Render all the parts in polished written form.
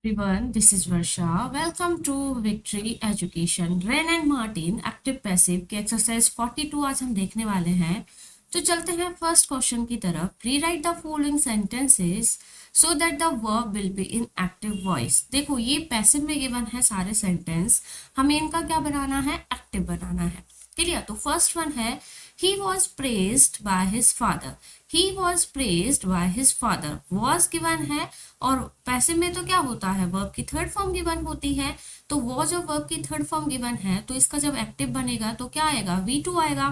Everyone, this is Varsha. Welcome to Victory Education. Rain and Martin active passive की exercise 42 आज हम देखने वाले हैं। तो चलते हैं फर्स्ट क्वेश्चन की तरफ। Rewrite the following sentences so that the verb will be in active voice. देखो ये पैसिव में गिवन है सारे सेंटेंस, हमें इनका क्या बनाना है, एक्टिव बनाना है। क्लियर? तो फर्स्ट वन है he was praised by his father. he was praised by his father. was given है और पैसिव में तो क्या होता है, वर्ब की थर्ड फॉर्म गिवन होती है। तो was और वर्ब की थर्ड फॉर्म गिवन है तो इसका जब एक्टिव बनेगा तो क्या आएगा, V2 आएगा,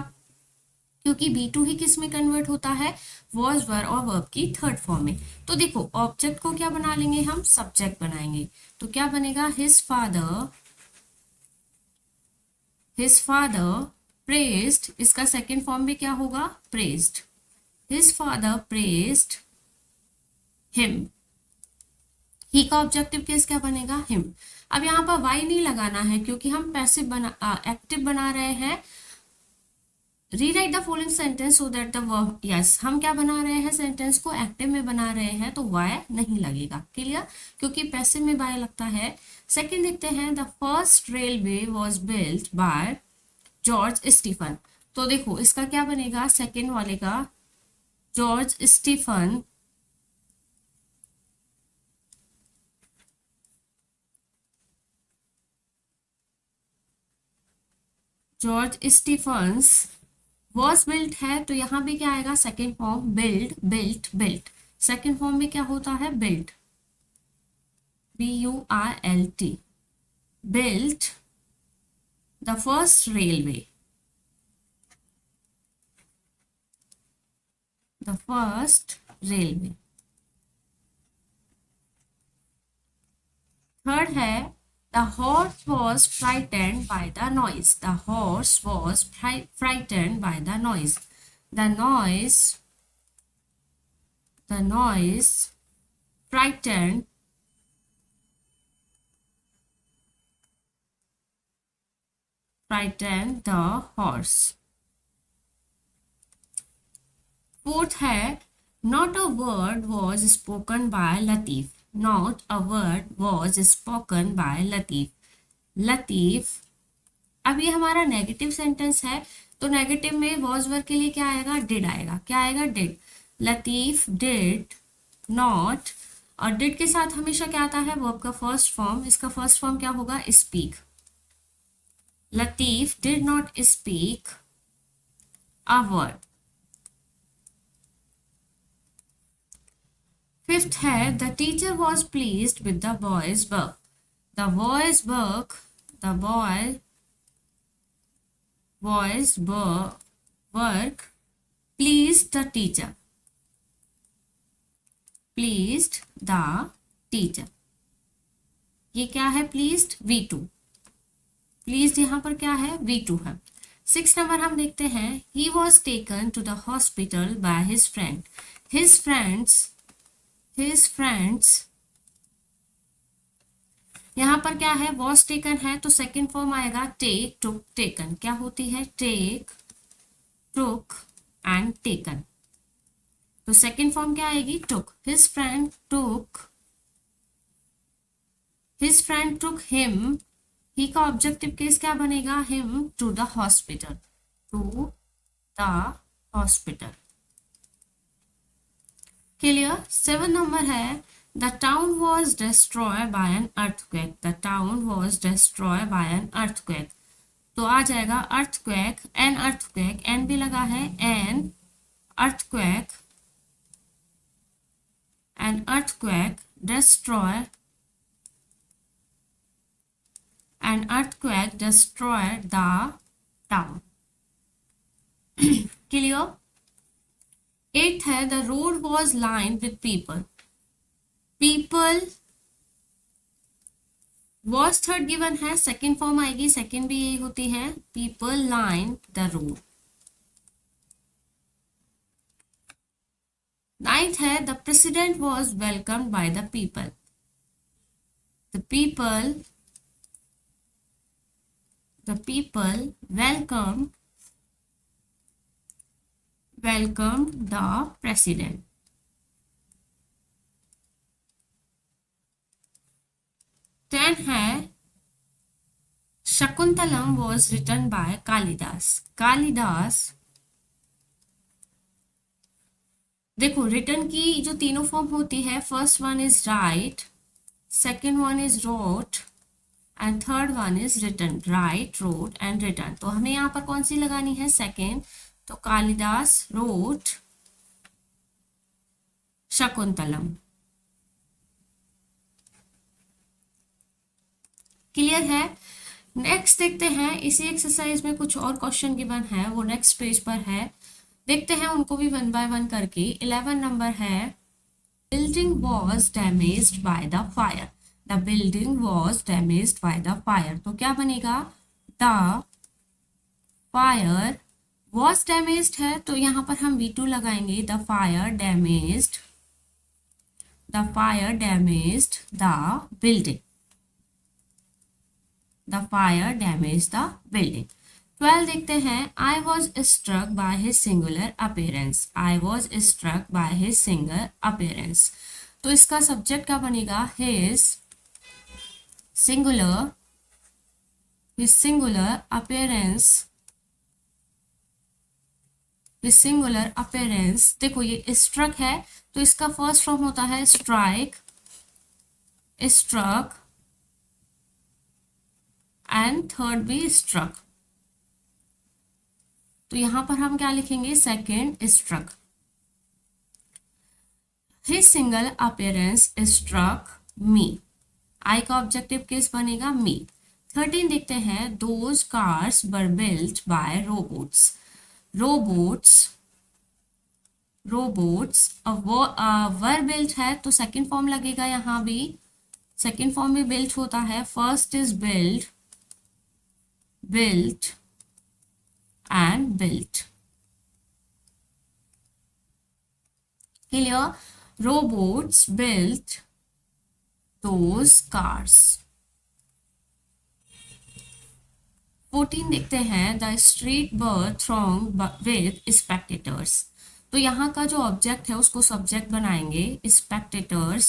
क्योंकि V2 ही किस में कन्वर्ट होता है, was वर और वर्ब की थर्ड फॉर्म में। तो देखो ऑब्जेक्ट को क्या बना लेंगे हम, सब्जेक्ट बनाएंगे। तो क्या बनेगा, his father praised, इसका सेकेंड फॉर्म में क्या होगा, praised. his father praised him. ही का ऑब्जेक्टिव केस क्या बनेगा, him. अब यहाँ पर वाई नहीं लगाना है क्योंकि हम पैसिव एक्टिव बना रहे हैं। Rewrite the following sentence so that the verb, yes हम क्या बना रहे हैं, सेंटेंस को एक्टिव में बना रहे हैं तो वाई नहीं लगेगा। क्लियर? क्योंकि पैसिव में वाई लगता है। सेकेंड देखते हैं, the first railway was built by George Stephen. तो देखो इसका क्या बनेगा, सेकेंड वाले का, George Stephen George Stephens was built है तो यहाँ भी क्या आएगा, second form, build, built, built. Second form में क्या होता है, built, BURLT, built the first railway, the first railway. Third है, the horse was frightened by the noise. The horse was frightened by the noise. The noise frightened the horse. Fourth है, not a word was spoken by Latif. Not a word was spoken by Latif. Latif, अब ये हमारा negative sentence है तो negative में was word के लिए क्या आएगा, डिड आएगा। क्या आएगा, डिड। लतीफ डिड नॉट, और डिड के साथ हमेशा क्या आता है, वर्ब का फर्स्ट फॉर्म। इसका फर्स्ट फॉर्म क्या होगा, speak. Latif did not speak a word. Fifth है, the teacher was pleased with the boys work. The boys work pleased the teacher, pleased the teacher. ये क्या है, प्लीज्ड, V2। प्लीज्ड यहाँ पर क्या है, V2 है। 6 नंबर हम देखते हैं, he was taken to the hospital by his friend. His friends यहाँ पर क्या है, वॉज टेकन है तो सेकेंड फॉर्म आएगा टेक, टुक, टेकन। क्या होती है, टेक, टुक एंड टेकन। तो सेकेंड फॉर्म क्या आएगी, took. His friend took him. He का ऑब्जेक्टिव केस क्या बनेगा, him to the hospital, to the hospital. Clear? 7 number है, the town was destroy by an earthquake. The town was destroy by an earthquake. तो आ जाएगा earthquake, an earthquake, N भी लगा है, an earthquake, an earthquake destroy, an earthquake destroyed the town. Clear? 8th है, the road was lined with people. People was third given है, second form आएगी, second भी यही होती है, people lined the road. 9th है, the president was welcomed by the people. The people welcomed the president. 10 है Shakuntalam was written by Kalidas. Kalidas, देखो written की जो तीनों फॉर्म होती है, first one is write, second one is wrote and third one is written. Write, wrote and written. तो हमें यहाँ पर कौन सी लगानी है? सेकेंड। तो कालिदास रोट शकुंतलम। क्लियर है? नेक्स्ट देखते हैं, इसी एक्सरसाइज में कुछ और क्वेश्चन गिवन है, वो नेक्स्ट पेज पर है, देखते हैं उनको भी वन बाय वन करके। 11 नंबर है, building was damaged by the fire. The building was damaged by the fire. तो क्या बनेगा? द फायर वॉज डैमेज्ड है, तो यहाँ पर हम V2 लगाएंगे। The fire damaged, the fire damaged the building, the fire damage the building. 12 देखते हैं, I was struck by his singular appearance. I was struck by his singular appearance. तो इसका सब्जेक्ट क्या बनेगा? His singular, his singular appearance, his singular appearance. देखो ये struck है, तो इसका फर्स्ट फॉर्म होता है स्ट्राइक, स्ट्रक एंड थर्ड भी स्ट्रक। तो यहां पर हम क्या लिखेंगे? Second struck. His single appearance struck me. I का ऑब्जेक्टिव केस बनेगा मी। 13 देखते हैं, those cars were built by robots. Robots, robots were built है, तो सेकेंड फॉर्म लगेगा यहाँ भी। सेकेंड फॉर्म में बिल्ट होता है, first is build, built and built. Clear? Robots built those cars. 14 देखते हैं, the street were thronged with spectators. तो यहाँ का जो ऑब्जेक्ट है उसको सब्जेक्ट बनाएंगे, spectators।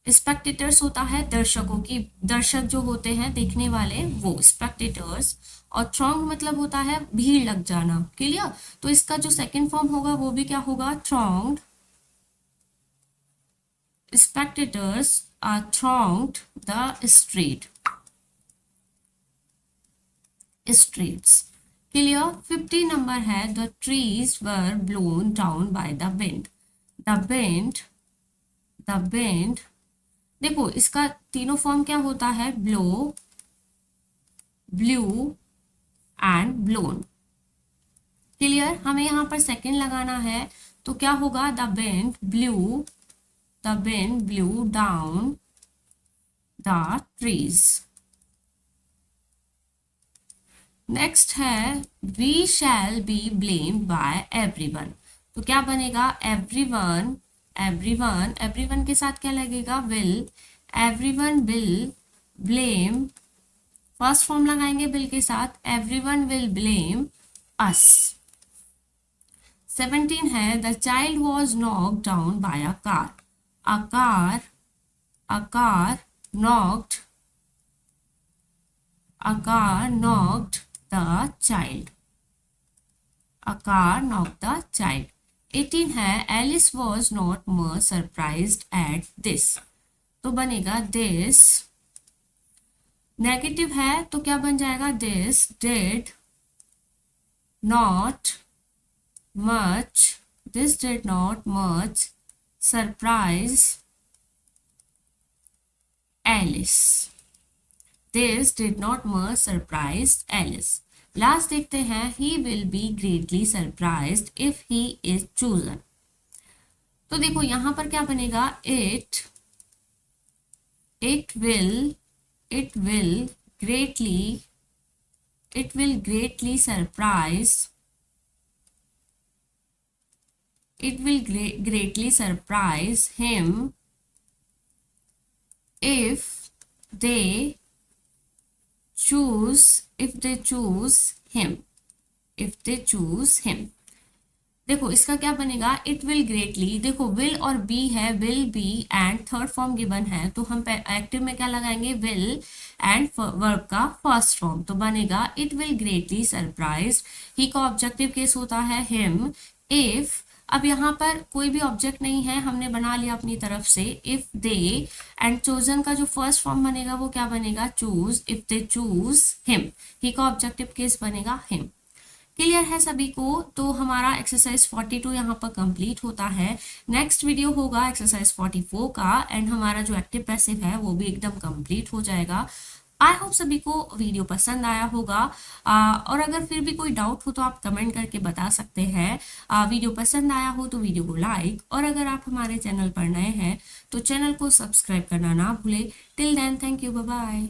स्पेक्टेटर्स होता है दर्शकों की, दर्शक जो होते हैं देखने वाले, वो स्पेक्टेटर्स। और थ्रॉन्ग मतलब होता है भीड़ लग जाना। क्लियर? तो इसका जो सेकंड फॉर्म होगा वो भी क्या होगा? Thronged. Spectators are thronged the street, streets. Clear? 50 number है, the trees were blown down by the wind. The wind, the wind, देखो इसका तीनों फॉर्म क्या होता है? Blow, blew and blown. Clear? हमें यहां पर सेकेंड लगाना है, तो क्या होगा? The wind blew, the wind blew down the trees. Next है, we shall be blamed by everyone. तो क्या बनेगा? एवरीवन, एवरीवन, एवरीवन के साथ क्या लगेगा? Will. Everyone will blame, first form लगाएंगे विल के साथ, एवरीवन विल ब्लेम अस। 17 है, the child was knocked down by a car. A car, a car knocked, a car knocked the child, a car knocked the child. 18 है, Alice was not more surprised at this. तो बनेगा this. Negative है, तो क्या बन जाएगा? This did not much, this did not much surprise Alice, this did not much surprise Alice. Last देखते हैं, he will be greatly surprised if he is chosen. तो देखो यहां पर क्या बनेगा? It, it will greatly, it will greatly surprise, it will greatly surprise him if they choose, if they choose him, if they choose him. देखो इसका क्या बनेगा, इट विल ग्रेटली, देखो विल और बी है, will be and third form given है, तो हम एक्टिव में क्या लगाएंगे, विल एंड वर्ब का फर्स्ट फॉर्म, तो बनेगा इट विल ग्रेटली सरप्राइज ही का ऑब्जेक्टिव केस होता है हिम इफ, अब यहाँ पर कोई भी ऑब्जेक्ट नहीं है, हमने बना लिया अपनी तरफ से, इफ दे एंड चोजन का जो फर्स्ट फॉर्म बनेगा वो क्या बनेगा, choose, if they choose him, he का ऑब्जेक्टिव केस बनेगा हिम। क्लियर है सभी को, तो हमारा एक्सरसाइज 42 यहाँ पर कंप्लीट होता है। नेक्स्ट वीडियो होगा एक्सरसाइज 44 का एंड हमारा जो एक्टिव पैसिव है वो भी एकदम कंप्लीट हो जाएगा। आई होप सभी को वीडियो पसंद आया होगा, और अगर फिर भी कोई डाउट हो तो आप कमेंट करके बता सकते हैं। वीडियो पसंद आया हो तो वीडियो को लाइक, और अगर आप हमारे चैनल पर नए हैं तो चैनल को सब्सक्राइब करना ना भूलें। Till then, thank you, bye bye.